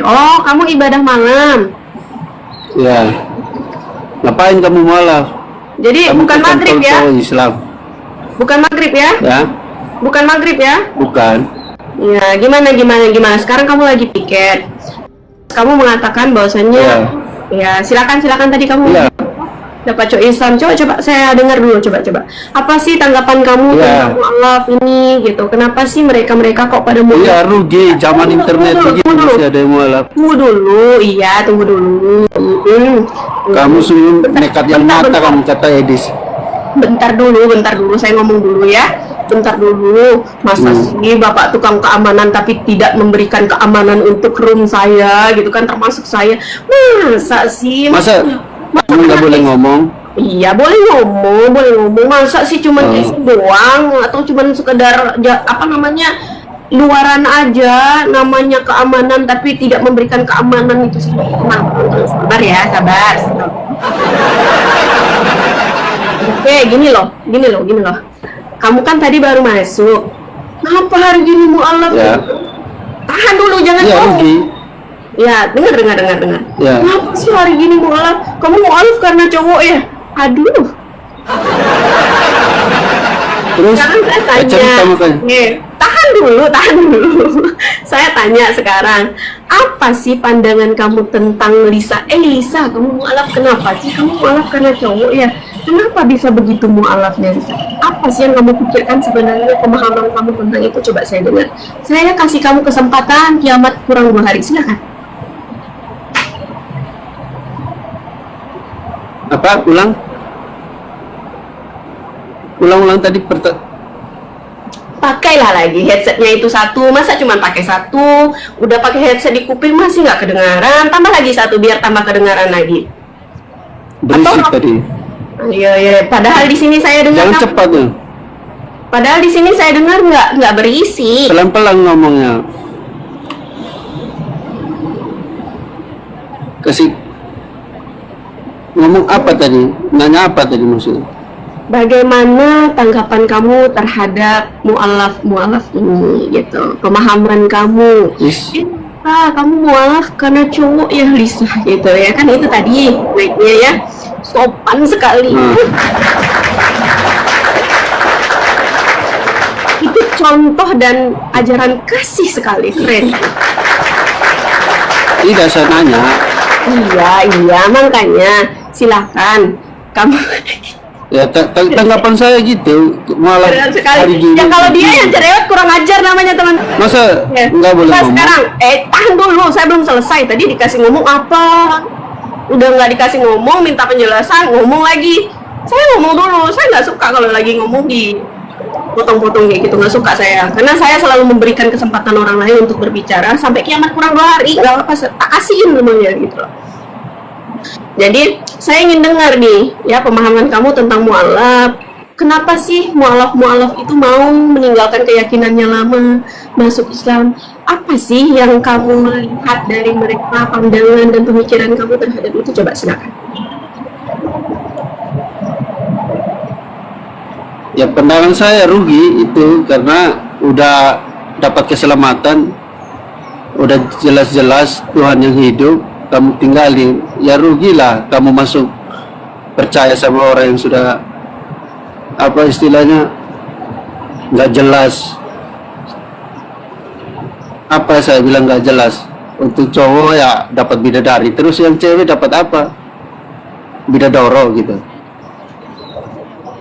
Oh, kamu ibadah malam. Ya. Ngapain kamu mualaf? Jadi Kamu bukan maghrib ya? Islam. Bukan maghrib ya? Ya. Bukan maghrib ya? Bukan. Ya, gimana? Sekarang kamu lagi piket. Kamu mengatakan bahwasannya, ya silakan tadi kamu. Ya. Dapat cowok Islam, coba saya dengar dulu, coba. Apa sih tanggapan kamu tentang mualaf ini gitu? Kenapa sih mereka kok pada mualaf? Iya, rugi zaman internet begitu masih ada yang mualaf. Tunggu dulu. Kamu sungguh nekat yang mata kamu, kata Edis. Bentar dulu, saya ngomong dulu ya. Bentar dulu, masa sih bapak tukang keamanan tapi tidak memberikan keamanan untuk room saya gitu kan, termasuk saya. Masa sih? Masa kamu nggak boleh ngomong? Iya, boleh ngomong. Masa sih cuman isi doang atau cuman sekedar luaran aja, namanya keamanan tapi tidak memberikan keamanan itu sih. Sabar ya, sabar. Oke, gini loh. Kamu kan tadi baru masuk. Kenapa hari gini mualaf? Ya. Tahan dulu, jangan rugi. Ya, dengar. Ya. Kenapa sih hari gini mualaf? Kamu mualaf karena cowok ya? Aduh. Terus Jangan saya tanya. Tahan dulu. Saya tanya sekarang, apa sih pandangan kamu tentang Lisa? Lisa, kamu mualaf kenapa sih? Kamu mualaf karena cowok ya? Kenapa bisa begitu mualafnya, Lisa? Apa sih yang kamu pikirkan sebenarnya, pemahaman kamu tentang itu? Coba saya dengar. Saya kasih kamu kesempatan, kiamat kurang 2 hari, silakan. Apa? Ulang tadi Pakailah lagi headsetnya itu satu. Masa cuma pakai satu? Udah pakai headset di kuping masih nggak kedengaran? Tambah lagi satu biar tambah kedengaran lagi. berisik tadi. Iya. Padahal di sini saya dengar. Jangan cepat ya. Padahal di sini saya dengar nggak berisi. Pelan-pelan ngomongnya. Ngomong apa tadi? Nanya apa tadi maksudnya? Bagaimana tanggapan kamu terhadap mualaf ini gitu? Pemahaman kamu. Kamu mualaf karena cowok ya, Lisa gitu ya kan, itu tadi baiknya ya. Sopan sekali. Itu contoh dan ajaran kasih sekali, keren. Tidak, saya nanya. Iya, makanya silakan kamu. Ya, tanggapan saya gitu, malah hari gini. Ya kalau dia yang cerewet kurang ajar namanya, teman. Masa nggak boleh ngomong? Sekarang, tahan dulu, saya belum selesai. Tadi dikasih ngomong apa? Udah nggak dikasih ngomong, minta penjelasan, ngomong lagi. Saya ngomong dulu, saya nggak suka kalau lagi ngomong di potong-potong kayak gitu, nggak suka saya. Karena saya selalu memberikan kesempatan orang lain untuk berbicara sampai kiamat kurang 2 hari. Nggak apa, tak kasihin namanya gitu loh. Jadi saya ingin dengar nih ya pemahaman kamu tentang mualaf. Kenapa sih mualaf itu mau meninggalkan keyakinannya lama, masuk Islam? Apa sih yang kamu lihat dari mereka, pandangan dan pemikiran kamu terhadap itu? Coba silakan. Ya, pandangan saya rugi itu karena udah dapat keselamatan, udah jelas-jelas Tuhan yang hidup, kamu tinggalin, ya rugilah kamu masuk percaya sama orang yang sudah apa istilahnya nggak jelas. Apa saya bilang nggak jelas? Untuk cowok ya dapat bidadari, terus yang cewek dapat apa? Bidadoro gitu,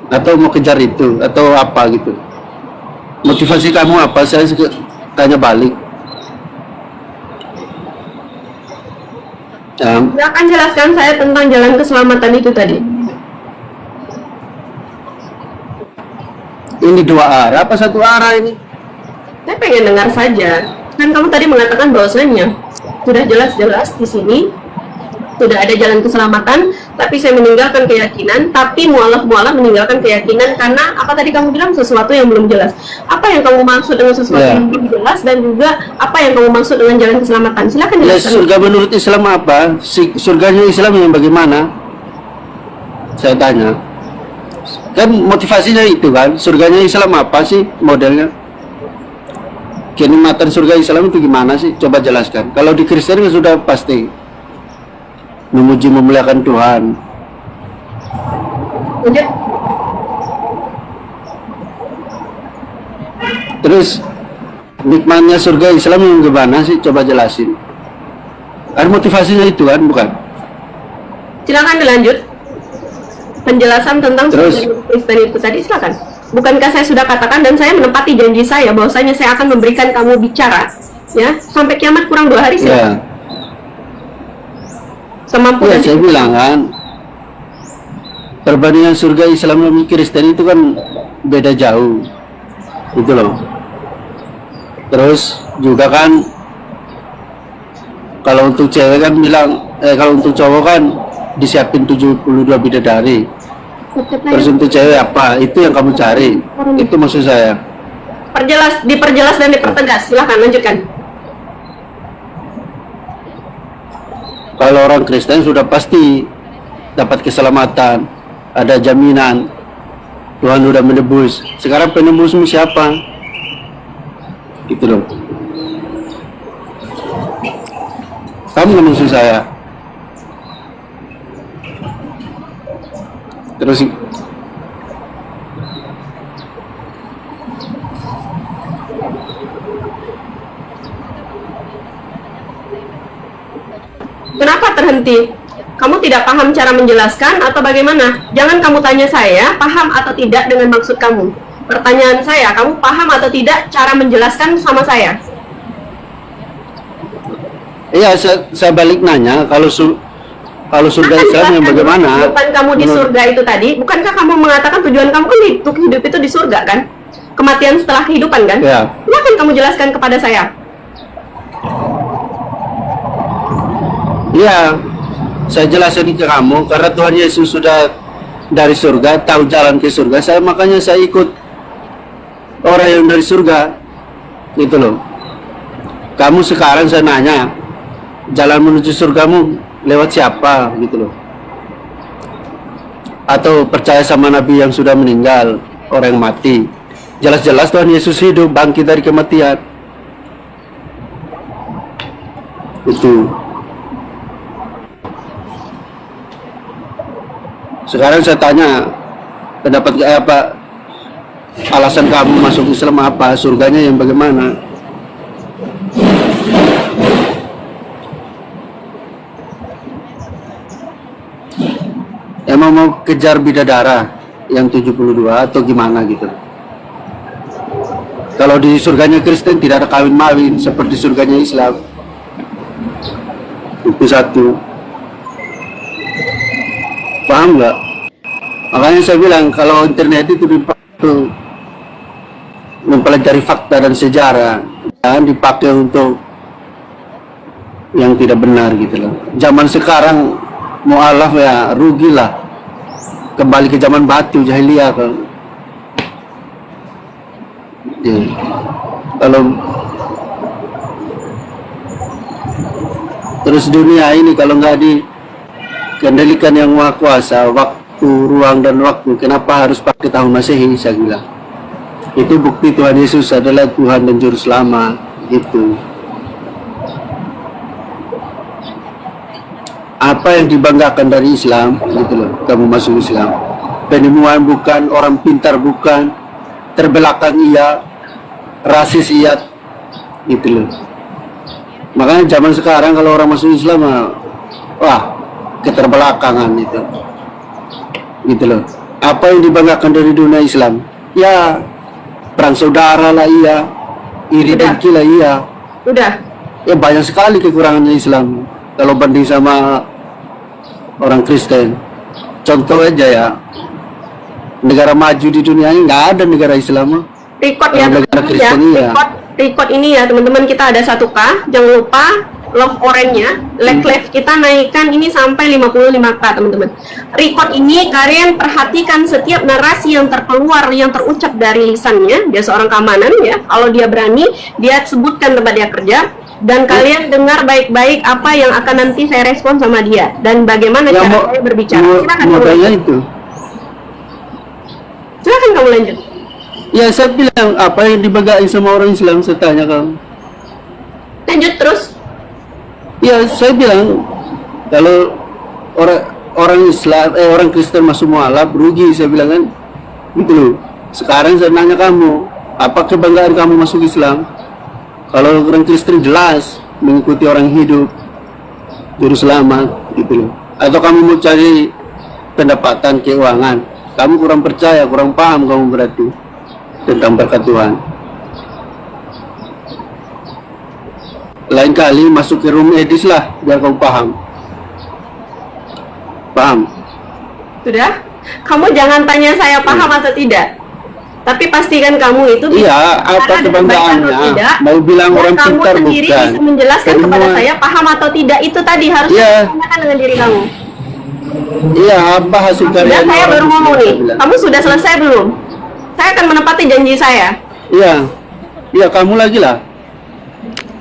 atau mau kejar itu atau apa gitu? Motivasi kamu apa? Saya tanya balik. Silakan jelaskan saya tentang jalan keselamatan itu tadi. Ini 2 arah apa 1 arah ini? Saya pengen dengar saja. Kan kamu tadi mengatakan bahwasanya sudah jelas-jelas di sini sudah ada jalan keselamatan, tapi saya meninggalkan keyakinan, tapi mualaf meninggalkan keyakinan karena apa tadi kamu bilang, sesuatu yang belum jelas. Apa yang kamu maksud dengan sesuatu yang belum jelas, dan juga apa yang kamu maksud dengan jalan keselamatan? Silakan jelaskan. Surga menurut Islam apa? Surganya Islam yang bagaimana? Saya tanya. Kan motivasinya itu kan, surganya Islam apa sih modelnya? kenikmatan surga Islam itu gimana sih? Coba jelaskan. Kalau di Kristen kan sudah pasti memuji memuliakan Tuhan. Lanjut. Terus nikmatnya surga Islam yang gimana sih? Coba jelasin. Ada motivasinya itu kan, bukan? Silakan dilanjut. Penjelasan tentang Terus? surga Kristen itu tadi, silakan. Bukankah saya sudah katakan dan saya menepati janji saya bahwasanya saya akan memberikan kamu bicara, ya, sampai kiamat kurang 2 hari sih. Ya, Semampu ya dan saya bilang kan, perbandingan surga Islam dan Kristen itu kan beda jauh, gitu loh. Terus juga kan, kalau untuk cewek kan bilang, kalau untuk cowok kan disiapin 72 bidadari. Terus untuk cewek apa? Itu yang kamu cari. Itu maksud saya. diperjelas dan dipertegas. Silahkan lanjutkan. Kalau orang Kristen sudah pasti dapat keselamatan, ada jaminan, Tuhan sudah menebus. Sekarang penebusmu siapa? Gitu loh. Kamu nggak maksud saya. Terus Kenapa terhenti? Kamu tidak paham cara menjelaskan atau bagaimana? Jangan kamu tanya saya paham atau tidak dengan maksud kamu. Pertanyaan saya, kamu paham atau tidak cara menjelaskan sama saya? iya, saya balik nanya, kalau surga Islam yang bagaimana? Bukan kamu di surga itu tadi, bukankah kamu mengatakan tujuan kamu kan hidup itu di surga kan? Kematian setelah kehidupan kan? Ya. Silakan kamu jelaskan kepada saya. Iya, saya jelasin ke kamu karena Tuhan Yesus sudah dari surga, tahu jalan ke surga. Makanya saya ikut orang yang dari surga, gitu loh. Kamu sekarang saya nanya, jalan menuju surgamu lewat siapa, gitu loh? Atau percaya sama Nabi yang sudah meninggal, orang yang mati? Jelas-jelas Tuhan Yesus hidup, bangkit dari kematian. Itu. Sekarang saya tanya, pendapat apa? Alasan kamu masuk Islam apa? Surganya yang bagaimana? Emang mau kejar bidadara yang 72 atau gimana gitu? Kalau di surganya Kristen tidak ada kawin-mawin seperti surganya Islam. Itu satu. Paham nggak? Makanya saya bilang kalau internet itu dipakai mempelajari fakta dan sejarah, dan dipakai untuk yang tidak benar gitu loh. Zaman sekarang mu'alaf ya rugilah, kembali ke zaman batu jahiliyah kan. Ya. Kalau terus dunia ini kalau nggak dikendalikan yang Maha Kuasa, waktu, ruang dan waktu, kenapa harus pakai tahun Masehi? Saya bilang itu bukti Tuhan Yesus adalah Tuhan dan Juru Selamat gitu. Apa yang dibanggakan dari Islam gitu loh, kamu masuk Islam, penemuan bukan, orang pintar bukan, terbelakang iya, rasis iya, gitu loh. Makanya zaman sekarang kalau orang masuk Islam, wah, keterbelakangan itu, gitu loh. Apa yang dibanggakan dari dunia Islam? Ya, perang saudara lah iya, iri dengki lah iya. Udah. Ya banyak sekali kekurangannya Islam kalau banding sama orang Kristen. Contoh aja ya, negara maju di dunia ini nggak ada negara Islam. Record ya, negara Kristen ya. Record ini ya teman-teman, kita ada 1K, jangan lupa love orange-nya, like kita naikkan ini sampai 55K teman-teman. Record ini kalian perhatikan setiap narasi yang terkeluar, yang terucap dari lisannya. Dia seorang keamanan ya, kalau dia berani, dia sebutkan tempat dia kerja, dan kalian dengar baik-baik apa yang akan nanti saya respon sama dia dan bagaimana Ya, cara saya berbicara. Silakan kamu modalnya lanjut. itu. Silakan kamu lanjut. Ya saya bilang apa yang dibanggain sama orang Islam, saya tanya kamu. Lanjut terus. Ya saya bilang kalau orang Islam orang Kristen masuk mualaf rugi, saya bilang kan gitu loh. Sekarang saya nanya kamu, apa kebanggaan kamu masuk Islam? Kalau orang Kristen jelas mengikuti orang hidup juru selamat gitu loh. Atau kamu mau cari pendapatan keuangan, kamu kurang percaya, kurang paham kamu berarti tentang berkat Tuhan. Lain kali masuk ke room edis lah biar kamu paham. Paham? Sudah? Kamu jangan tanya saya paham atau tidak. Tapi pastikan kamu itu Iya, apa kebanggaannya? Mau bilang orang kamu pintar sendiri bukan? bisa menjelaskan kepada saya paham atau tidak, itu tadi harus Iya. ditanyakan dengan diri kamu. Iya, apa hasil Sudah, karyanya? saya orang baru Islam, ngomong saya nih. bilang. Kamu sudah selesai belum? Saya akan menepati janji saya. Iya, iya kamu lagi lah.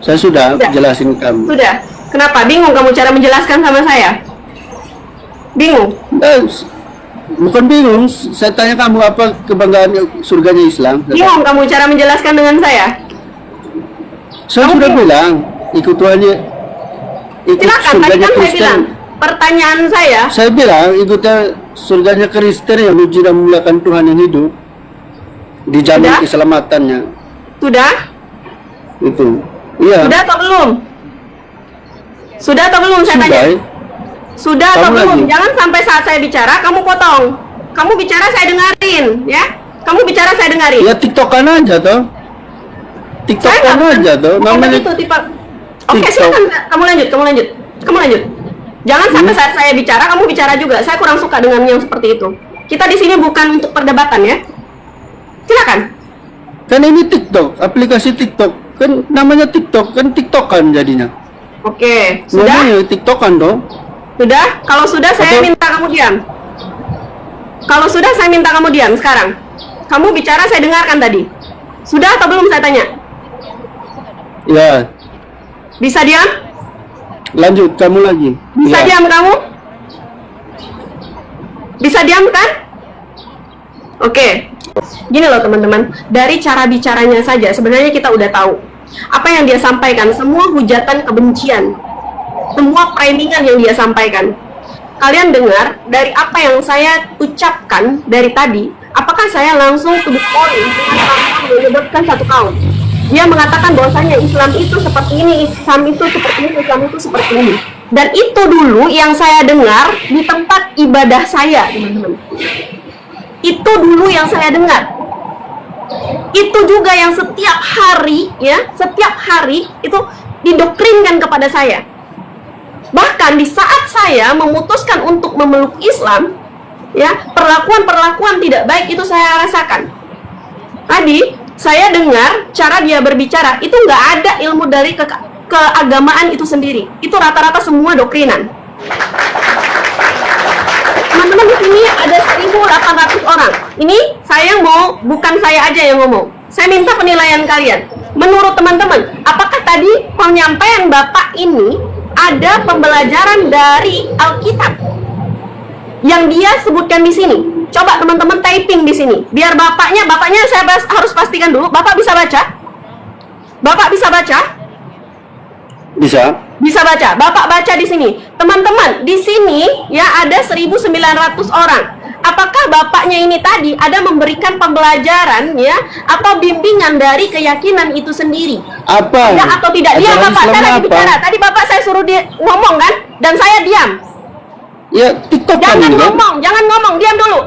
Saya sudah Sudah. jelasin kamu. Sudah. Kenapa? Bingung kamu cara menjelaskan sama saya? Bingung? Bukan bingung, saya tanya kamu apa kebanggaan surganya Islam. Bingung kamu cara menjelaskan dengan saya? Saya Kamu sudah bingung? bilang, ikut Tuhannya, ikut Silakan, tadi surganya kan saya Kristen. bilang. Pertanyaan Saya bilang, ikutnya surganya Kristen yang memuji dan memuliakan Tuhan yang hidup. Dijamin Sudah? keselamatannya. sudah? Itu. Iya. Sudah atau belum? Sudah atau belum saya tanya? Sudah atau Kamu belum? lagi. Jangan sampai saat saya bicara kamu potong. Kamu bicara saya dengarin, ya? Kamu bicara saya dengarin. Ya tiktokan aja toh. Saya Tiktokan nggak- aja toh. bukan Namanya begitu, tipe. Oke, TikTok. silakan. Kamu lanjut. Kamu lanjut. Jangan sampai saat saya bicara kamu bicara juga. Saya kurang suka dengan yang seperti itu. Kita di sini bukan untuk perdebatan, ya. Silakan. kan ini TikTok, aplikasi TikTok. Kan namanya TikTok, kan TikTokan jadinya. Oke, sudah? Namanya TikTokan toh. Sudah? Kalau sudah saya Atau- minta kamu diam. Kalau sudah saya minta kamu diam sekarang. Kamu bicara saya dengarkan tadi. Sudah atau belum saya tanya? Ya, Bisa diam? lanjut kamu lagi. Bisa Ya. diam kamu? Bisa diam kan? Oke. Gini loh teman-teman, dari cara bicaranya saja sebenarnya kita udah tahu apa yang dia sampaikan, semua hujatan kebencian, semua framingan yang dia sampaikan. Kalian dengar dari apa yang saya ucapkan dari tadi, apakah saya langsung to the point dengan tanpa menyebutkan satu kaum? Dia mengatakan bahwasanya Islam itu seperti ini, Islam itu seperti ini, Islam itu seperti ini. Dan itu dulu yang saya dengar di tempat ibadah saya, teman-teman. Itu dulu yang saya dengar. Itu juga yang setiap hari, ya, setiap hari itu didoktrinkan kepada saya. Bahkan di saat saya memutuskan untuk memeluk Islam, ya, perlakuan-perlakuan tidak baik itu saya rasakan. Tadi saya dengar cara dia berbicara itu nggak ada ilmu dari keagamaan itu sendiri. Itu rata-rata semua doktrinan. Teman-teman di sini ada 1.800 orang. Ini saya mau, bukan saya aja yang ngomong. Saya minta penilaian kalian. Menurut teman-teman, apakah tadi penyampaian Bapak ini ada pembelajaran dari Alkitab yang dia sebutkan di sini? Coba teman-teman typing di sini. Biar bapaknya saya harus pastikan dulu. Bapak bisa baca? Bapak bisa baca? Bisa. Bisa baca. Bapak baca di sini. Teman-teman, di sini ya ada 1.900 orang. Apakah bapaknya ini tadi ada memberikan pembelajaran ya atau bimbingan dari keyakinan itu sendiri? Apa? Ada atau tidak? Dia Ajaran Bapak, saya Islamnya lagi apa? bicara. Tadi Bapak saya suruh dia ngomong kan? Dan saya diam. Ya TikTokan Jangan ini kan. ngomong, jangan ngomong, diam dulu.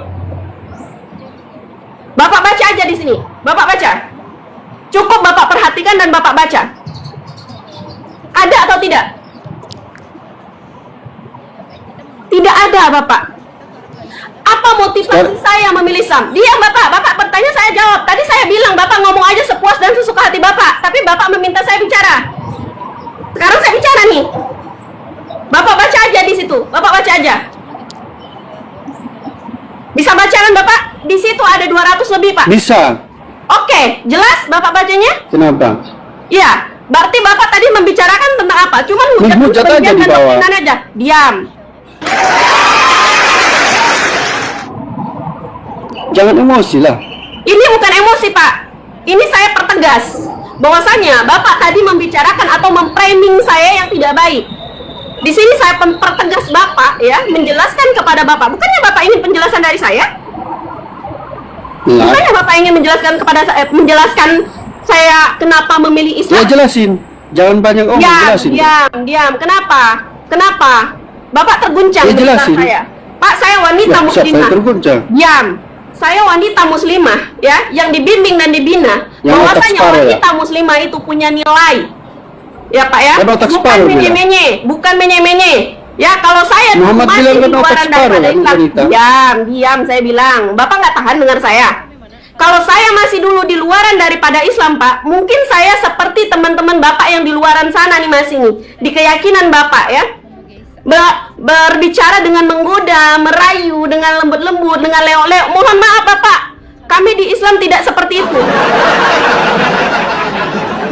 Bapak baca aja di sini. Bapak baca. Cukup Bapak perhatikan dan Bapak baca. Ada atau tidak? Tidak ada, Bapak. Apa motivasi saya memilih Islam? Diam, Bapak. Bapak bertanya, saya jawab. Tadi saya bilang Bapak ngomong aja sepuas dan sesuka hati Bapak. Tapi Bapak meminta saya bicara. Sekarang saya bicara nih. Bapak baca aja di situ. Bapak baca aja. Bisa baca kan Bapak? Di situ ada 200 lebih, Pak. Bisa. Oke, jelas Bapak bacanya? Kenapa? Iya. Berarti Bapak tadi membicarakan tentang apa? Cuman Hujat aja sebagian di dan bawah. doktrin aja. Diam. Jangan emosi lah. Ini bukan emosi, Pak. Ini saya pertegas bahwasanya Bapak tadi membicarakan atau memframing saya yang tidak baik. Di sini saya pertegas Bapak ya, menjelaskan kepada Bapak. Bukannya Bapak ingin penjelasan dari saya? Bukannya Bapak ingin menjelaskan kepada saya, menjelaskan saya kenapa memilih Islam? Ya jelasin. Jangan banyak omong, jelasin. Diam. Kenapa? Bapak terguncang Ya, jelasin. saya. Pak, saya wanita muslimah. Saya terguncang. Diam. Saya wanita muslimah ya, yang dibimbing dan dibina bahwasanya wanita muslimah itu punya nilai. Ya Pak ya. Bukan menye-menye, Ya, kalau saya Muhammad bilang kan otak separuh kan wanita. Diam, saya bilang. Bapak nggak tahan dengar saya. Kalau saya masih dulu di luaran daripada Islam, Pak, mungkin saya seperti teman-teman Bapak yang di luaran sana nih masih nih, di keyakinan Bapak ya. Berbicara dengan menggoda, merayu, dengan lembut-lembut, dengan leo-leo. Mohon maaf Bapak, kami di Islam tidak seperti itu.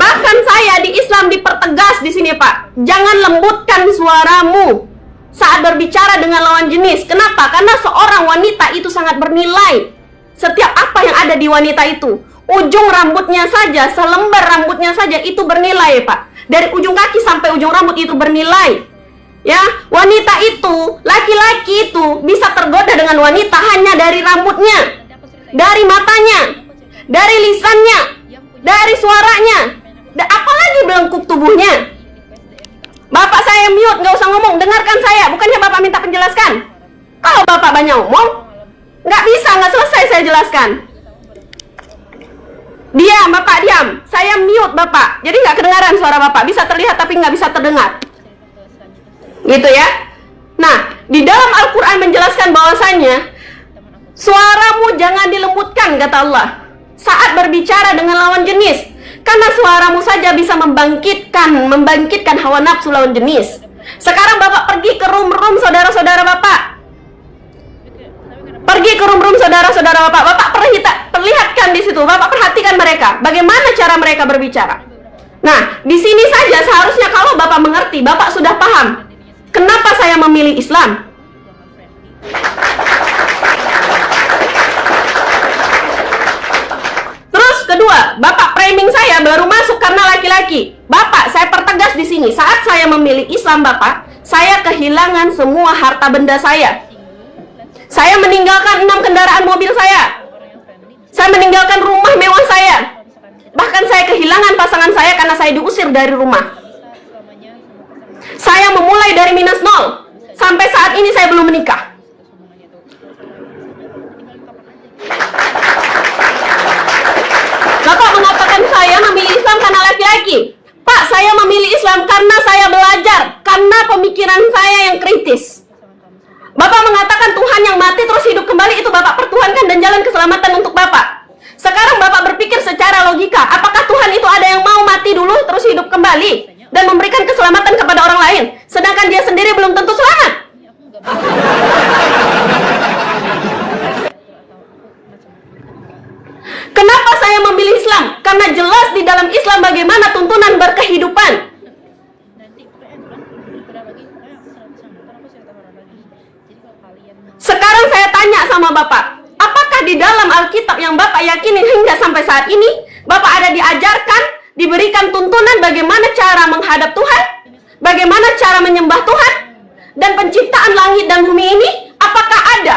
Bahkan saya di Islam dipertegas di sini Pak, jangan lembutkan suaramu saat berbicara dengan lawan jenis. Kenapa? Karena seorang wanita itu sangat bernilai. Setiap apa yang ada di wanita itu, ujung rambutnya saja, selembar rambutnya saja itu bernilai Pak. Dari ujung kaki sampai ujung rambut itu bernilai. Ya, wanita itu, laki-laki itu bisa tergoda dengan wanita hanya dari rambutnya, dari matanya, dari lisannya, dari suaranya, apalagi belengkuk tubuhnya. Bapak saya mute, nggak usah ngomong, dengarkan saya. Bukannya Bapak minta penjelaskan. Kalau Bapak banyak ngomong, nggak selesai saya jelaskan. Diam, Bapak diam. Saya mute Bapak, jadi nggak kedengaran suara Bapak. Bisa terlihat tapi nggak bisa terdengar. Gitu ya. Nah, di dalam Al-Quran menjelaskan bahwasanya suaramu jangan dilembutkan, kata Allah, saat berbicara dengan lawan jenis, karena suaramu saja bisa membangkitkan hawa nafsu lawan jenis. Sekarang Bapak pergi ke room saudara-saudara Bapak. Pergi ke room saudara-saudara Bapak. Bapak perlihatkan di situ. Bapak perhatikan mereka. Bagaimana cara mereka berbicara. Nah, di sini saja seharusnya kalau Bapak mengerti, Bapak sudah paham kenapa saya memilih Islam. Terus kedua, Bapak framing saya baru masuk karena laki-laki. Bapak, saya pertegas di sini. Saat saya memilih Islam, Bapak, saya kehilangan semua harta benda saya. Saya meninggalkan 6 kendaraan mobil saya. Saya meninggalkan rumah mewah saya. Bahkan saya kehilangan pasangan saya karena saya diusir dari rumah. Saya memulai dari minus 0. Sampai saat ini saya belum menikah. Bapak mengatakan saya memilih Islam karena laki-laki. Pak, saya memilih Islam karena saya belajar. Karena pemikiran saya yang kritis. Bapak mengatakan Tuhan yang mati terus hidup kembali, itu Bapak pertuhankan dan jalan keselamatan untuk Bapak. Sekarang Bapak berpikir secara logika, apakah Tuhan itu ada yang mau mati dulu terus hidup kembali dan memberikan keselamatan kepada orang lain, sedangkan dia sendiri belum tentu selamat? Kenapa saya memilih Islam? Karena jelas di dalam Islam bagaimana tuntunan berkehidupan. Sekarang saya tanya sama Bapak, apakah di dalam Alkitab yang Bapak yakini hingga sampai saat ini, Bapak ada diajarkan, diberikan tuntunan bagaimana cara menghadap Tuhan, bagaimana cara menyembah Tuhan, dan penciptaan langit dan bumi ini, apakah ada?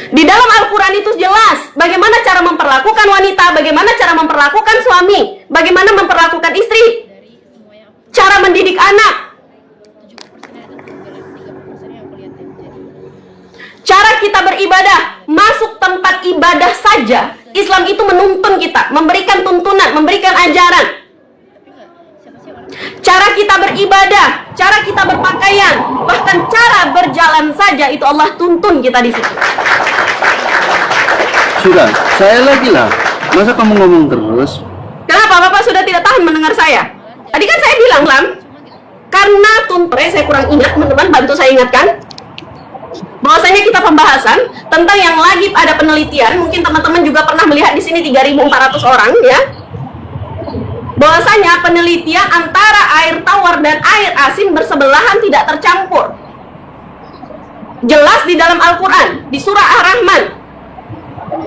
Di dalam Al-Quran itu jelas bagaimana cara memperlakukan wanita, bagaimana cara memperlakukan suami, bagaimana memperlakukan istri, cara mendidik anak, cara kita beribadah, masuk tempat ibadah saja. Islam itu menuntun kita, memberikan tuntunan, memberikan ajaran. Cara kita beribadah, cara kita berpakaian, bahkan cara berjalan saja itu Allah tuntun kita di situ. Sudah, saya lagi lah. Masa kamu ngomong terus? Kenapa Bapak sudah tidak tahan mendengar saya? Tadi kan saya bilang, Lam, karena saya kurang ingat, teman-teman bantu saya ingatkan. Bahwasanya kita pembahasan tentang yang lagi ada penelitian, mungkin teman-teman juga pernah melihat di sini 3.400 orang ya. Bahwasanya penelitian antara air tawar dan air asin bersebelahan tidak tercampur. Jelas di dalam Al-Quran, di surah Ar-Rahman.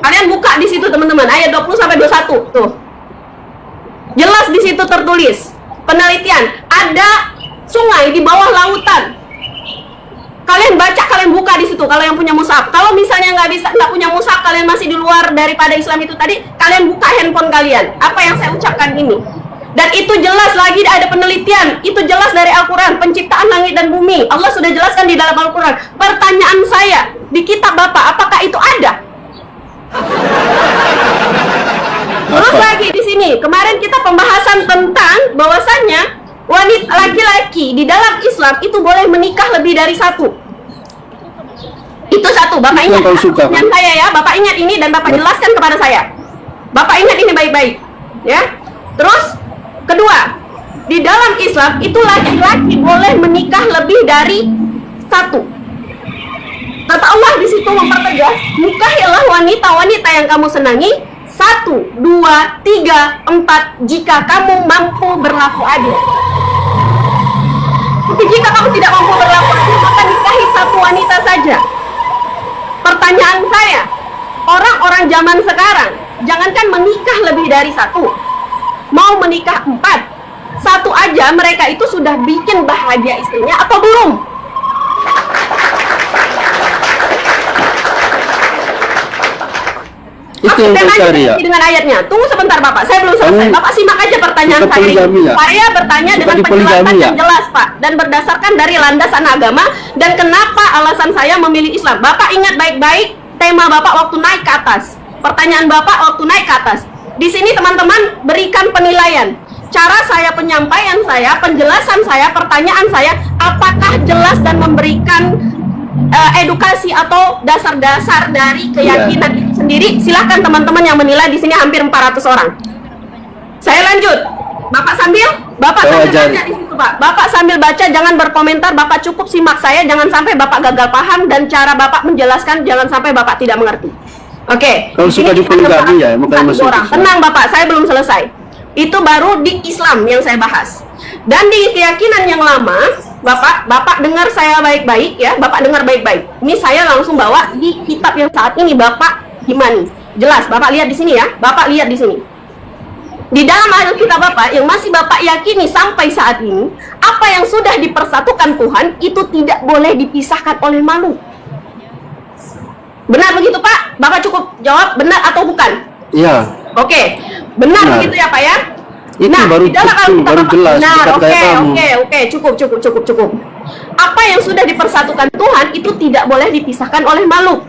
Kalian buka di situ teman-teman, ayat 20 sampai 21 tuh. Jelas di situ tertulis penelitian, ada sungai di bawah lautan. Kalian baca, kalian buka di situ kalau yang punya mushaf. Kalau misalnya nggak punya mushaf, kalian masih di luar daripada Islam itu tadi, kalian buka handphone kalian. Apa yang saya ucapkan ini. Dan itu jelas lagi ada penelitian, itu jelas dari Al-Quran, penciptaan langit dan bumi. Allah sudah jelaskan di dalam Al-Quran. Pertanyaan saya, di kitab Bapak, apakah itu ada? Terus lagi di sini, kemarin kita pembahasan tentang bahwasannya wanita laki-laki di dalam Islam itu boleh menikah lebih dari satu. Itu satu, Bapak ingat yang saya ya, Bapak ingat ini dan Bapak jelaskan kepada saya. Bapak ingat ini baik-baik, ya. Terus kedua, di dalam Islam itu laki-laki boleh menikah lebih dari satu. Kata Allah di situ mempertegas, nikahilah wanita-wanita yang kamu senangi 1, 2, 3, 4 jika kamu mampu berlaku adil. Tapi jika kamu tidak mampu berlaku adil, maka nikahi satu wanita saja. Pertanyaan saya, orang-orang zaman sekarang, jangankan menikah lebih dari satu, mau menikah 4, satu aja mereka itu sudah bikin bahagia istrinya atau belum? Itu yang saya cari ya. Dengan ayatnya. Tunggu sebentar Bapak, saya belum selesai. Bapak simak aja pertanyaan saya. Ya? Saya bertanya dengan penjelasan yang jelas Pak, dan berdasarkan dari landasan agama dan kenapa alasan saya memilih Islam. Bapak ingat baik-baik tema Bapak waktu naik ke atas. Pertanyaan Bapak waktu naik ke atas. Di sini teman-teman berikan penilaian. Cara saya, penyampaian saya, penjelasan saya, pertanyaan saya, apakah jelas dan memberikan edukasi atau dasar-dasar dari keyakinan itu sendiri? Silahkan teman-teman yang menilai. Di sini hampir 400 orang. Saya lanjut. Bapak sambil baca di situ Pak. Bapak sambil baca, jangan berkomentar. Bapak cukup simak saya, jangan sampai Bapak gagal paham dan cara Bapak menjelaskan jangan sampai Bapak tidak mengerti. Oke. Kalau suka dipoligami ya, makanya masuk orang. Tenang Bapak, saya belum selesai. Itu baru di Islam yang saya bahas. Dan di keyakinan yang lama, Bapak dengar saya baik-baik ya, Bapak dengar baik-baik. Ini saya langsung bawa di kitab yang saat ini Bapak gimana? Jelas, Bapak lihat di sini ya. Bapak lihat di sini. Di dalam Alkitab Bapak yang masih Bapak yakini sampai saat ini, apa yang sudah dipersatukan Tuhan itu tidak boleh dipisahkan oleh makhluk. Benar begitu Pak? Bapak cukup jawab benar atau bukan? Iya. Oke, benar begitu ya Pak ya? Itu nah, baru jelas. Nah, oke, cukup. Apa yang sudah dipersatukan Tuhan itu tidak boleh dipisahkan oleh makhluk,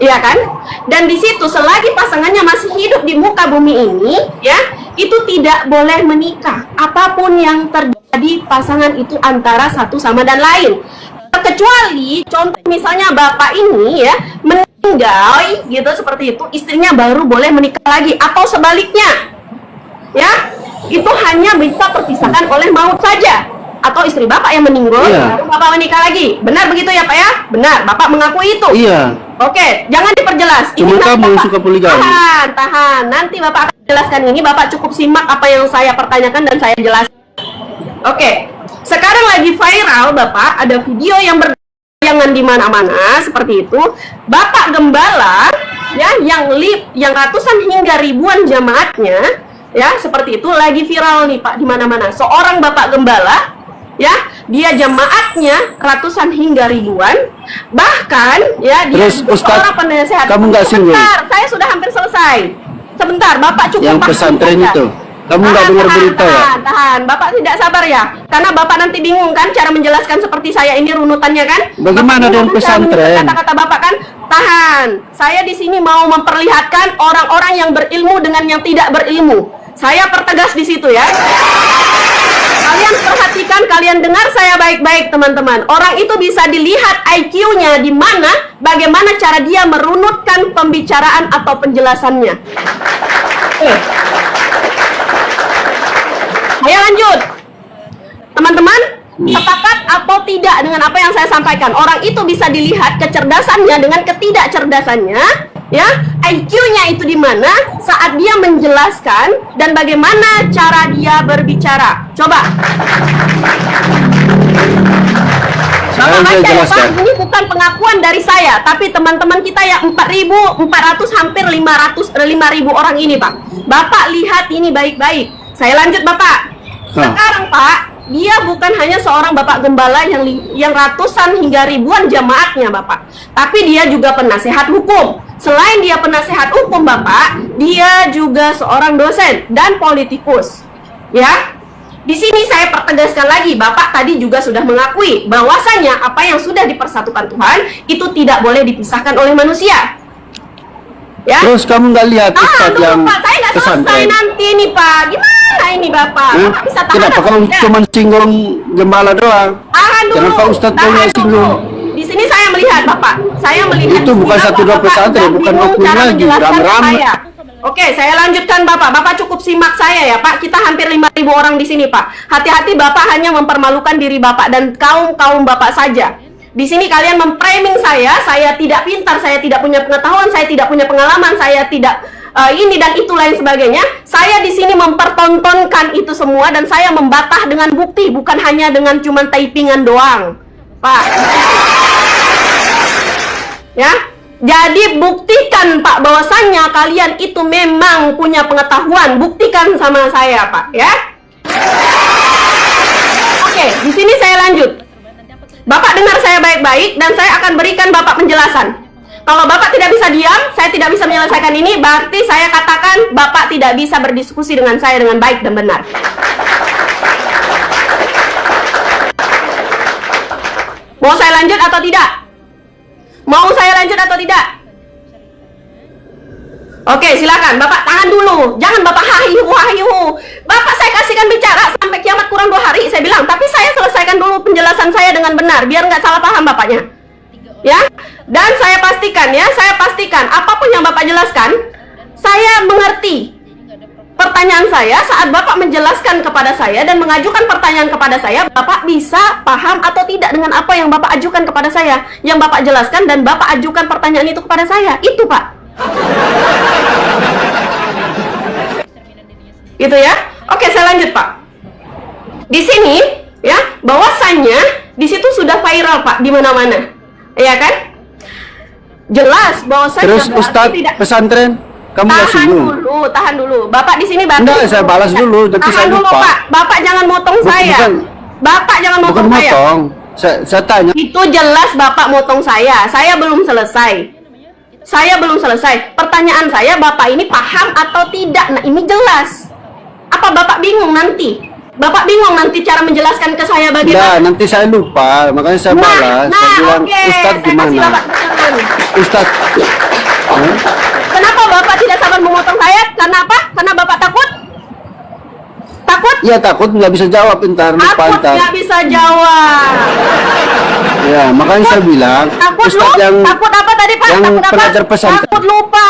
iya kan? Dan di situ selagi pasangannya masih hidup di muka bumi ini, ya, itu tidak boleh menikah. Apapun yang terjadi pasangan itu antara satu sama dan lain. Kecuali contoh misalnya bapak ini ya meninggal gitu seperti itu, istrinya baru boleh menikah lagi atau sebaliknya, ya. Itu hanya bisa terpisahkan oleh maut saja, atau istri bapak yang meninggal baru bapak menikah lagi. Benar begitu ya Pak ya? Benar, Bapak mengakui itu? Iya. Oke, jangan diperjelas. Cuma kamu suka poligami. Tahan, nanti Bapak akan jelaskan ini. Bapak cukup simak apa yang saya pertanyakan dan saya jelaskan. Oke, sekarang lagi viral Bapak, ada video yang berdayangan di mana-mana seperti itu. Bapak gembala ya, yang ratusan hingga ribuan jamaatnya ya seperti itu lagi viral nih Pak di mana-mana. Seorang bapak gembala ya, dia jamaatnya ratusan hingga ribuan, bahkan ya dia seorang penasehat. Kamu nggak singgung? Saya sudah hampir selesai. Sebentar, Bapak cukup. Yang pesantren itu, kamu nggak dengar berita ya? Tahan, Bapak tidak sabar ya, karena Bapak nanti bingung kan cara menjelaskan seperti saya ini runutannya kan? Bagaimana dengan pesantren? Kata-kata Bapak kan? Tahan, saya di sini mau memperlihatkan orang-orang yang berilmu dengan yang tidak berilmu. Saya pertegas di situ ya. Kalian perhatikan, kalian dengar saya baik-baik teman-teman. Orang itu bisa dilihat IQ-nya di mana, bagaimana cara dia merunutkan pembicaraan atau penjelasannya. Ayo lanjut. Teman-teman, sepakat atau tidak dengan apa yang saya sampaikan? Orang itu bisa dilihat kecerdasannya dengan ketidakcerdasannya. Ya, IQ-nya itu di mana saat dia menjelaskan dan bagaimana cara dia berbicara. Coba. Bapak Saya baca ya Pak, jelaskan. ini bukan pengakuan dari saya, tapi teman-teman kita yang 4.400 hampir 5.000 orang ini Pak. Bapak lihat ini baik-baik. Saya lanjut Bapak. Sekarang Pak, dia bukan hanya seorang Bapak Gembala yang ratusan hingga ribuan jamaatnya Bapak, tapi dia juga penasehat hukum. Selain dia penasehat hukum Bapak, dia juga seorang dosen dan politikus. Ya, di sini saya pertegaskan lagi, Bapak tadi juga sudah mengakui bahwasanya apa yang sudah dipersatukan Tuhan itu tidak boleh dipisahkan oleh manusia. Ya. Terus kamu nggak lihat Ustaz Dulu, yang Pak, saya nggak selesai pesantren? nanti nih Pak. Gimana ini Bapak? Bapak bisa tahan Kenapa atau kamu tidak? cuma singgung gembala doang? Tahan dulu. Kenapa Ustaz tahan punya dulu. singgung? Di sini saya melihat Bapak. Saya melihat Itu di bukan sini satu dua Bapak pesantren, nggak bukan bingung oknum cara lagi, menjelaskan ke rame-rame. saya. Oke, saya lanjutkan Bapak. Bapak cukup simak saya ya Pak. Kita hampir 5.000 orang di sini Pak. Hati-hati Bapak hanya mempermalukan diri Bapak dan kaum Bapak saja. Di sini kalian memframing saya tidak pintar, saya tidak punya pengetahuan, saya tidak punya pengalaman, saya tidak ini dan itu lain sebagainya. Saya di sini mempertontonkan itu semua dan saya membatah dengan bukti, bukan hanya dengan cuman typingan doang, Pak. Ya, jadi buktikan Pak bahwasannya kalian itu memang punya pengetahuan. Buktikan sama saya Pak, ya. Oke, di sini saya lanjut. Bapak dengar saya baik-baik dan saya akan berikan Bapak penjelasan. Kalau Bapak tidak bisa diam, saya tidak bisa menyelesaikan ini, berarti saya katakan Bapak tidak bisa berdiskusi dengan saya dengan baik dan benar. Mau saya lanjut atau tidak? Mau saya lanjut atau tidak? Oke, silakan. Bapak tahan dulu. Jangan Bapak hahihu. Bapak saya kasihkan bicara sampai kiamat kurang 2 hari. Saya bilang, tapi saya selesaikan dulu penjelasan saya dengan benar, biar nggak salah paham Bapaknya. Ya, dan saya pastikan apapun yang Bapak jelaskan, saya mengerti. Pertanyaan saya saat Bapak menjelaskan kepada saya dan mengajukan pertanyaan kepada saya, Bapak bisa paham atau tidak dengan apa yang Bapak ajukan kepada saya, yang Bapak jelaskan dan Bapak ajukan pertanyaan itu kepada saya. Itu Pak. Gitu ya. Oke, saya lanjut Pak. Di sini ya, bahwasannya di situ sudah viral Pak di mana-mana. Iya kan? Jelas bahwasannya. Terus Ustadz pesantren kamu nggak singgung? Tahan dulu. Bapak di sini Bapak. Enggak, saya balas dulu, nanti tahan saya dulu lupa. Pak. Bapak jangan motong saya. Bapak jangan Bukan motong saya. motong. Saya tanya. Itu jelas Bapak motong saya. Saya belum selesai. Pertanyaan saya, Bapak ini paham atau tidak? Nah, ini jelas. Apa Bapak bingung nanti? Bapak bingung nanti cara menjelaskan ke saya bagaimana? Nah, nanti saya lupa, makanya saya balas. Saya bilang, Ustadz gimana? Ustadz. Kenapa Bapak tidak sabar memotong saya? Karena apa? Karena Bapak takut? Takut? Ya takut nggak bisa jawab ntar, lupa Takut ntar. nggak bisa jawab. Ya, makanya saya bilang, Takut Ustadz lu? yang Takut apa tadi Pak? yang Takut apa? pengajar pesantren. Takut lupa.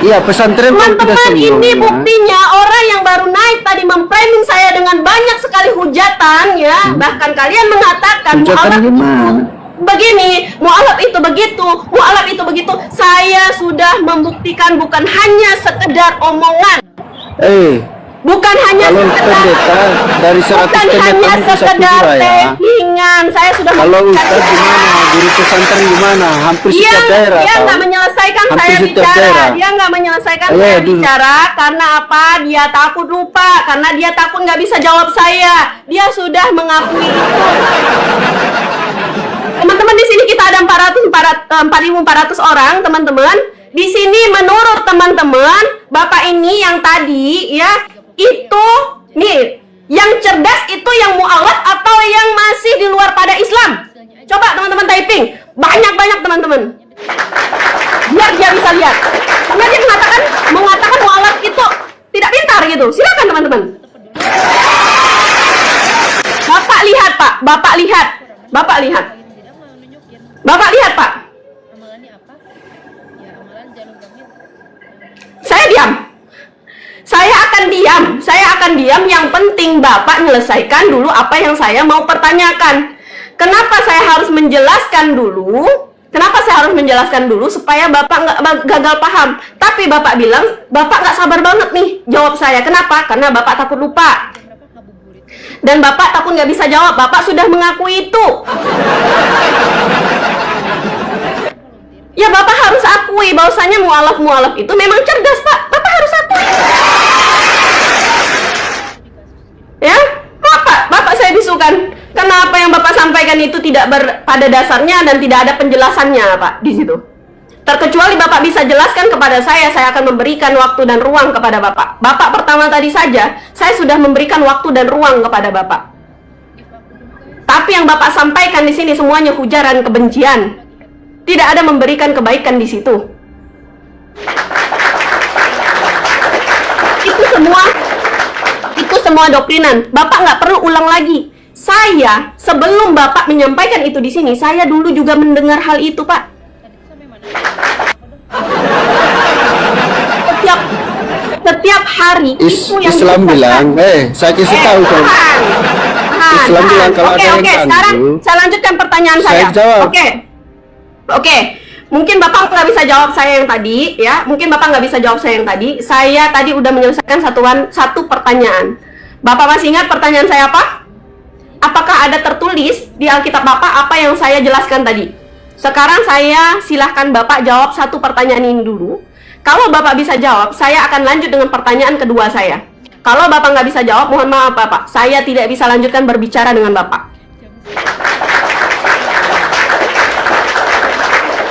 Iya, pesantren kan tidak Teman-teman, singgung. ini Ya. buktinya orang yang baru naik tadi memframing saya dengan banyak sekali hujatan ya. Bahkan kalian mengatakan Hujatan gimana? begini, mu'alaf itu begitu, mu'alaf itu begitu. Saya sudah membuktikan bukan hanya sekedar omongan. Bukan hanya kalau sekedar pendeta dari 100 bukan pendeta hanya mungkin satu sekedar dua ya. tehingan. Saya sudah Kalau membuktikan Ustadz gimana? Guru pesantren gimana? Hampir setiap daerah. dia tahu. nggak menyelesaikan Hampir saya setiap bicara. daerah. Dia nggak menyelesaikan Ayo, saya dulu. bicara karena apa? Dia takut lupa, karena dia takut nggak bisa jawab saya. Dia sudah mengakui itu. Teman-teman, di sini kita ada 4.400 orang, teman-teman. Di sini menurut teman-teman, Bapak ini yang tadi ya, itu nih, yang cerdas itu yang mu'alaf atau yang masih di luar pada Islam? Coba teman-teman typing. Banyak-banyak teman-teman. Biar dia bisa lihat. Karena dia mengatakan mu'alaf itu tidak pintar gitu. Silakan teman-teman. Bapak lihat Pak. Bapak lihat. Bapak lihat. Bapak lihat Pak. Saya diam. Saya akan diam. Yang penting Bapak menyelesaikan dulu apa yang saya mau pertanyakan. Kenapa saya harus menjelaskan dulu? Supaya Bapak nggak gagal paham. Tapi Bapak bilang Bapak nggak sabar banget nih jawab saya. Kenapa? Karena Bapak takut lupa. Dan Bapak takut nggak bisa jawab, Bapak sudah mengakui itu. Ya Bapak harus akui bahwasanya mualaf itu memang cerdas, Pak. Bapak harus akui. Ya, Bapak saya bisukan. Kenapa yang Bapak sampaikan itu tidak pada dasarnya dan tidak ada penjelasannya, Pak, di situ. Terkecuali Bapak bisa jelaskan kepada saya akan memberikan waktu dan ruang kepada Bapak. Bapak pertama tadi saja, saya sudah memberikan waktu dan ruang kepada Bapak. Tapi yang Bapak sampaikan di sini semuanya ujaran kebencian. Tidak ada memberikan kebaikan di situ. Itu semua doktrinan. Bapak nggak perlu ulang lagi. Saya sebelum Bapak menyampaikan itu di sini, saya dulu juga mendengar hal itu, Pak. Setiap hari itu yang Islam bilang, saya kasih tahu kalau Islam bilang kalau ada yang sekarang saya lanjutkan pertanyaan saya. Jawab. Oke. Mungkin Bapak nggak bisa jawab saya yang tadi, ya. Mungkin Bapak nggak bisa jawab saya yang tadi. Saya tadi udah menyelesaikan satu pertanyaan. Bapak masih ingat pertanyaan saya apa? Apakah ada tertulis di Alkitab Bapak apa yang saya jelaskan tadi? Sekarang saya silahkan Bapak jawab satu pertanyaan ini dulu. Kalau Bapak bisa jawab, saya akan lanjut dengan pertanyaan kedua saya. Kalau Bapak nggak bisa jawab, mohon maaf Bapak, saya tidak bisa lanjutkan berbicara dengan Bapak.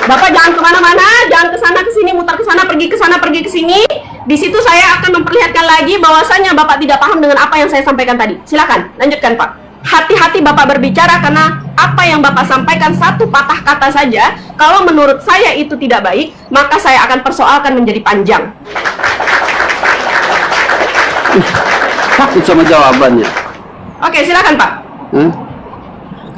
Bapak jangan kemana-mana, jangan kesana kesini, mutar kesana, pergi ke sini. Di situ saya akan memperlihatkan lagi bahwasannya Bapak tidak paham dengan apa yang saya sampaikan tadi. Silakan, lanjutkan Pak. Hati-hati Bapak berbicara karena apa yang Bapak sampaikan satu patah kata saja, kalau menurut saya itu tidak baik, maka saya akan persoalkan menjadi panjang. Takut sama jawabannya. Oke, silakan Pak.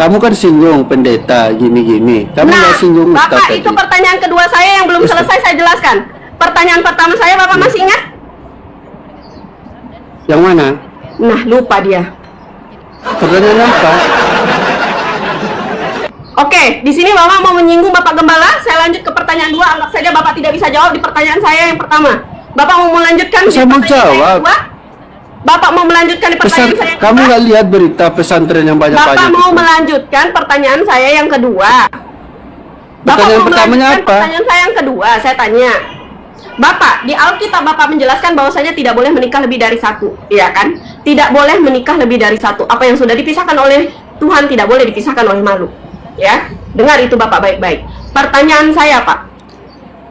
Kamu kan singgung pendeta gini-gini. Kamu nggak singgung Bapak, Ustaz itu tadi. pertanyaan kedua saya yang belum selesai saya jelaskan. Pertanyaan pertama saya Bapak masih ingat? Yang mana? Nah, lupa dia. Pertanyaan apa? Oke, di sini Bapak mau menyinggung Bapak Gembala. Saya lanjut ke pertanyaan dua. Anggap saja Bapak tidak bisa jawab di pertanyaan saya yang pertama. Bapak mau melanjutkan di Saya mau pertanyaan yang jawab. kedua? Bapak mau melanjutkan di pertanyaan saya yang Kamu kedua? nggak lihat berita pesantren yang banyak-banyak? Bapak mau itu? melanjutkan pertanyaan saya yang kedua. Pertanyaan mau pertamanya melanjutkan apa? Pertanyaan saya yang kedua, saya tanya. Bapak, di Alkitab Bapak menjelaskan bahwasanya tidak boleh menikah lebih dari satu, iya kan? Tidak boleh menikah lebih dari satu. Apa yang sudah dipisahkan oleh Tuhan tidak boleh dipisahkan oleh makhluk. Ya, dengar itu Bapak baik-baik. Pertanyaan saya Pak,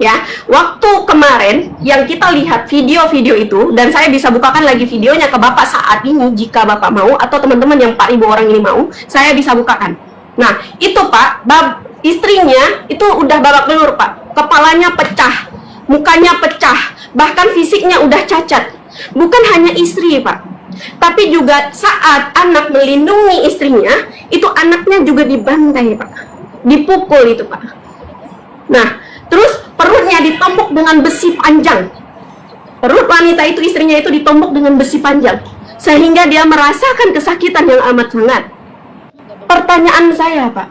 ya, waktu kemarin yang kita lihat video-video itu, dan saya bisa bukakan lagi videonya ke Bapak saat ini jika Bapak mau, atau teman-teman yang 4.000 orang ini mau, saya bisa bukakan. Nah, itu Pak, istrinya itu udah babak belur Pak, kepalanya pecah, mukanya pecah, bahkan fisiknya udah cacat. Bukan hanya istri Pak, tapi juga saat anak melindungi istrinya, itu anaknya juga dibantai Pak, dipukul itu Pak. Nah, terus perutnya ditombok dengan besi panjang. Perut wanita itu, istrinya itu ditombok dengan besi panjang, sehingga dia merasakan kesakitan yang amat sangat. Pertanyaan saya Pak,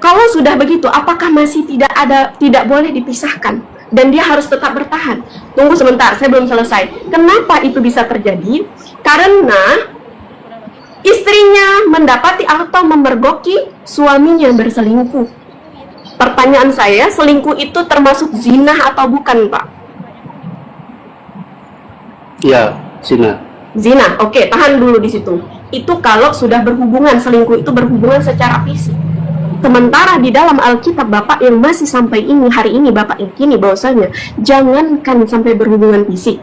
kalau sudah begitu, apakah masih tidak boleh dipisahkan? Dan dia harus tetap bertahan. Tunggu sebentar, saya belum selesai. Kenapa itu bisa terjadi? Karena istrinya mendapati atau memergoki suaminya berselingkuh. Pertanyaan saya, selingkuh itu termasuk zina atau bukan, Pak? Ya, zina. Zina, oke, tahan dulu di situ. Itu kalau sudah berhubungan, selingkuh itu berhubungan secara fisik. Sementara di dalam Alkitab Bapak yang masih sampai hari ini Bapak yakini bahwasanya jangankan sampai berhubungan fisik,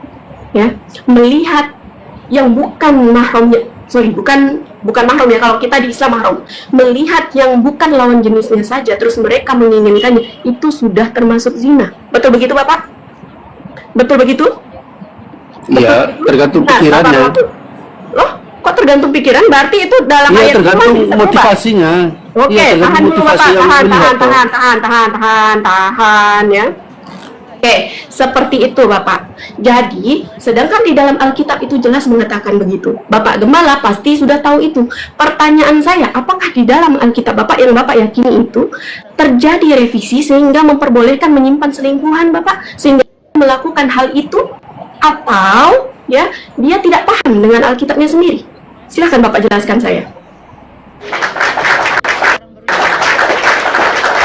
ya, melihat yang bukan mahramnya, bukan mahram ya, kalau kita di Islam mahram, melihat yang bukan lawan jenisnya saja terus mereka menginginkannya, itu sudah termasuk zina. Betul begitu Bapak? Betul begitu? Iya, tergantung pikirannya. Loh, kok tergantung pikiran? Berarti itu dalam ayat tergantung Tuhan bisa berubah. motivasinya. Oke, tahan dulu Bapak, tahan ya. Oke, seperti itu Bapak. Jadi, sedangkan di dalam Alkitab itu jelas mengatakan begitu. Bapak Gembala pasti sudah tahu itu. Pertanyaan saya, apakah di dalam Alkitab Bapak yang Bapak yakini itu terjadi revisi sehingga memperbolehkan menyimpan selingkuhan Bapak, sehingga melakukan hal itu, atau ya dia tidak paham dengan Alkitabnya sendiri? Silakan Bapak jelaskan saya.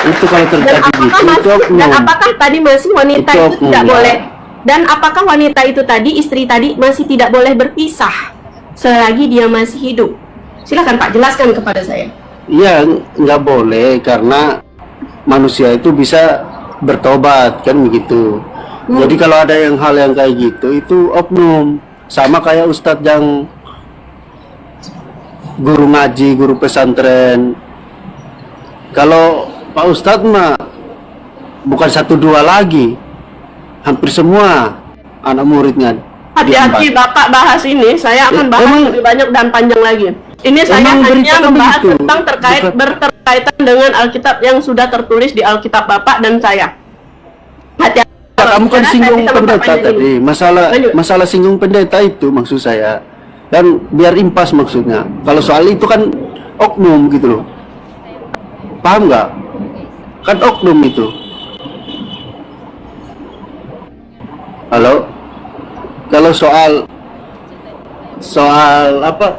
Itu kalau terjadi Dan apakah tadi masih wanita itu tidak boleh? Dan apakah wanita itu tadi, istri tadi masih tidak boleh berpisah selagi dia masih hidup? Silakan Pak jelaskan kepada saya. Iya, nggak boleh karena manusia itu bisa bertobat kan begitu. Jadi kalau ada hal yang kayak gitu itu oknum, sama kayak ustadz yang guru ngaji, guru pesantren. Kalau Pak Ustadz mah bukan 1-2 lagi, hampir semua anak muridnya. Hati-hati Bapak bahas ini, saya akan bahas lebih banyak dan panjang lagi. Ini saya hanya membahas tentang berkaitan dengan Alkitab yang sudah tertulis di Alkitab Bapak dan saya. Hati-hati. Kamu kan singgung pendeta tadi, masalah singgung pendeta itu maksud saya. Dan biar impas maksudnya. Kalau soal itu kan oknum gitu loh. Paham nggak? Kan oknum itu. Halo? Kalau soal apa?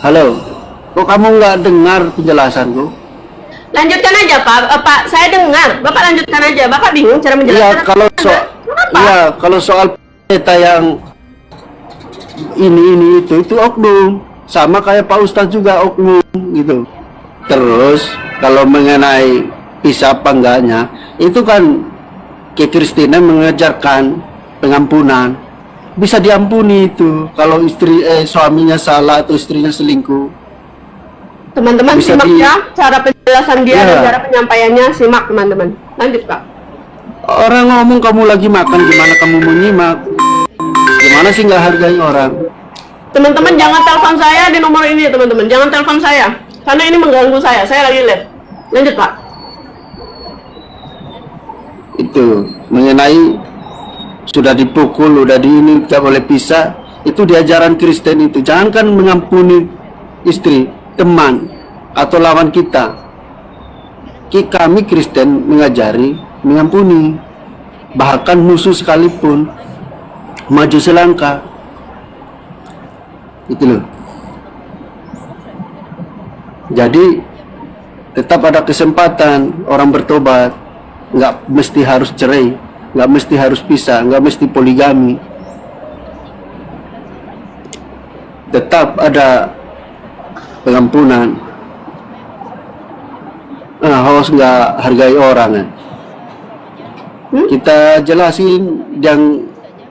Halo? Kok kamu nggak dengar penjelasanku? Lanjutkan aja Pak, saya dengar. Bapak lanjutkan aja. Bapak bingung cara menjelaskan. Kalau soal pendeta yang ini itu oknum, sama kayak Pak Ustadz juga oknum gitu. Terus kalau mengenai bisa apa enggaknya, itu kan kekristenan mengajarkan pengampunan, bisa diampuni itu kalau suaminya salah atau istrinya selingkuh. Teman-teman simak ya cara penjelasan dia dan cara penyampaiannya, simak teman-teman. Lanjut Pak. Orang ngomong kamu lagi makan, gimana kamu menyimak? Gimana sih nggak hargai orang? Teman-teman jangan telepon saya di nomor ini teman-teman, jangan telepon saya karena ini mengganggu saya lagi live. Lanjut Pak. Itu mengenai sudah dipukul, udah di ini tidak boleh pisah, itu di ajaran Kristen itu. Jangan kan mengampuni istri, teman atau lawan kita. Kami Kristen mengajari mengampuni, bahkan musuh sekalipun maju selangkah. Itu loh. Jadi tetap ada kesempatan orang bertobat. Nggak mesti harus cerai, nggak mesti harus pisah, nggak mesti poligami. Tetap ada pengampunan. Harus nggak hargai orang ya. Kita jelasin yang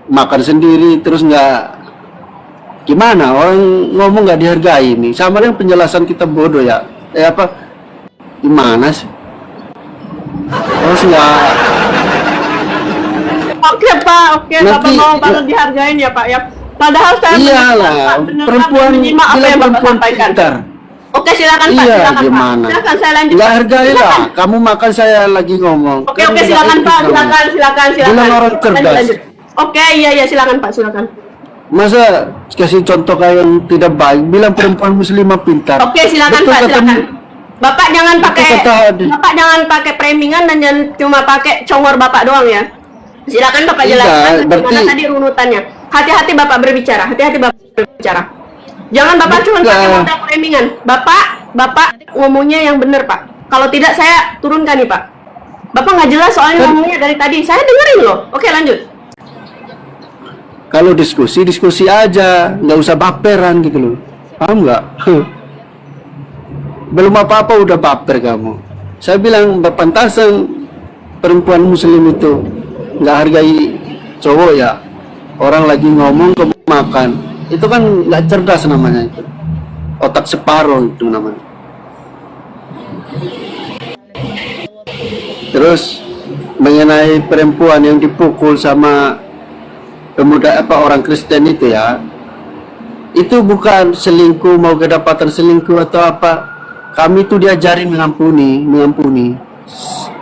makan sendiri terus nggak, gimana orang ngomong nggak dihargai nih, sama dengan penjelasan kita bodoh ya. Apa gimana sih? Terus nggak. Oke Pak, oke Bapak mau banget dihargain ya Pak ya. Padahal saya perempuan menyimak apa yang Bapak sampaikan. Pintar. Oke silakan Pak, silakan gimana? Pak. Silakan saya lanjut. Nggak hargai lah. Kamu makan saya lagi ngomong. Oke silakan Pak, silakan. Bilang orang cerdas. Lanjut. Oke iya silakan Pak, silakan. Masa kasih contoh kayak yang tidak baik, bilang perempuan muslimah pintar. Oke silakan Pak, silakan. Bapak jangan pakai premingan dan jangan cuma pakai congor Bapak doang ya. Silakan Bapak jelaskan bagaimana tadi runutannya. Hati-hati Bapak berbicara, Jangan Bapak cuma pakai modal premingan. Bapak ngomongnya yang benar Pak. Kalau tidak saya turunkan nih Pak. Bapak nggak jelas soalnya ngomongnya dari tadi. Saya dengerin loh. Oke lanjut. Kalau diskusi aja, nggak usah baperan gitu loh. Paham nggak? Belum apa-apa udah baper kamu. Saya bilang pantasan perempuan muslim itu nggak hargai cowok ya. Orang lagi ngomong kamu makan, itu kan nggak cerdas namanya itu. Otak separuh itu namanya. Terus mengenai perempuan yang dipukul sama pemuda orang Kristen itu ya, itu bukan selingkuh, mau kedapatan selingkuh atau apa. Kami itu diajarin mengampuni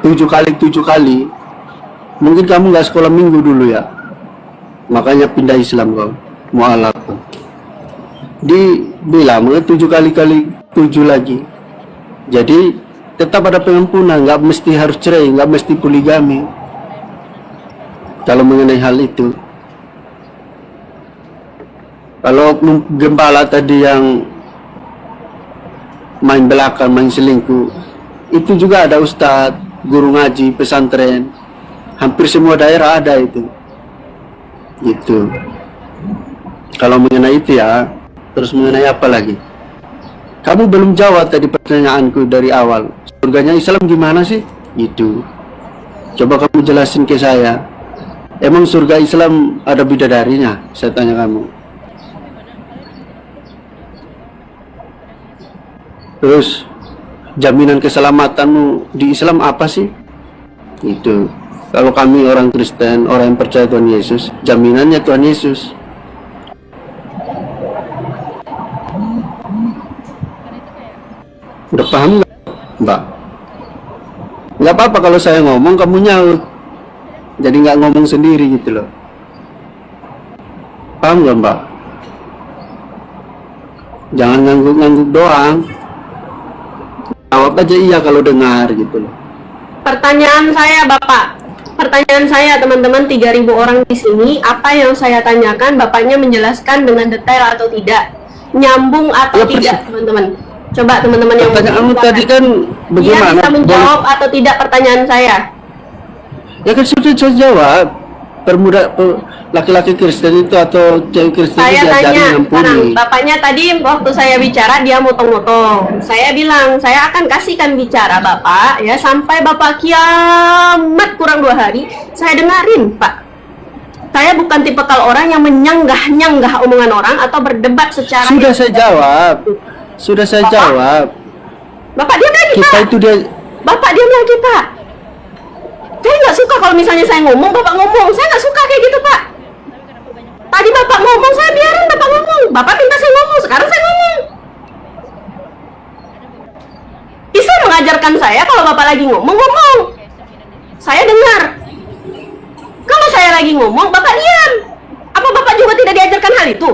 7 kali. Mungkin kamu nggak sekolah minggu dulu ya, makanya pindah Islam kau, mualaf. Dibilang 7 kali 7 lagi. Jadi tetap ada pengampunan, nggak mesti harus cerai, nggak mesti poligami. Kalau mengenai hal itu, Kalau gembala tadi yang main belakang, main selingkuh, itu juga ada ustadz, guru ngaji, pesantren, hampir semua daerah ada itu. Gitu. Kalau mengenai itu ya, terus mengenai apa lagi? Kamu belum jawab tadi pertanyaanku dari awal. Surganya Islam gimana sih? Itu. Coba kamu jelasin ke saya. Emang surga Islam ada bidadarinya? Saya tanya kamu. Terus jaminan keselamatanmu di Islam apa sih? Itu. Kalau kami orang Kristen, orang yang percaya Tuhan Yesus, jaminannya Tuhan Yesus. Udah paham nggak, Mbak? Nggak apa-apa kalau saya ngomong kamu nyaut, jadi nggak ngomong sendiri gitu loh. Paham nggak, Mbak? Jangan ngangguk-ngangguk doang. Jawab aja iya kalau dengar gitu loh. Pertanyaan saya, Bapak. Pertanyaan saya, teman-teman, 3.000 orang di sini, apa yang saya tanyakan, Bapaknya menjelaskan dengan detail atau tidak? Nyambung atau Ya, tidak, teman-teman? Coba teman-teman yang Pertanyaanmu tadi kan Dia bagaimana? bisa menjawab atau tidak pertanyaan saya? Ya kan sudah saya jawab. Laki-laki Kristen itu atau cewek Kristen Saya itu diajari tanya, sekarang ngampuni. Bapaknya tadi waktu saya bicara dia motong-motong. Saya bilang saya akan kasihkan bicara Bapak ya sampai Bapak kiamat kurang 2 hari. Saya dengerin, Pak. Saya bukan tipikal orang yang menyanggah-nyanggah omongan orang atau berdebat secara. Sudah saya jawab. Sudah saya Bapak? jawab. Bapak diam lagi, Kita Pak. itu dia. Bapak diam lagi, Pak. Saya nggak suka kalau misalnya saya ngomong, Bapak ngomong. Saya nggak suka kayak gitu, Pak. Tadi Bapak ngomong, saya biarin Bapak ngomong. Bapak minta saya ngomong, sekarang saya ngomong. Islam mengajarkan saya kalau Bapak lagi ngomong, ngomong. Saya dengar. Kalau saya lagi ngomong, Bapak diam. Apa Bapak juga tidak diajarkan hal itu?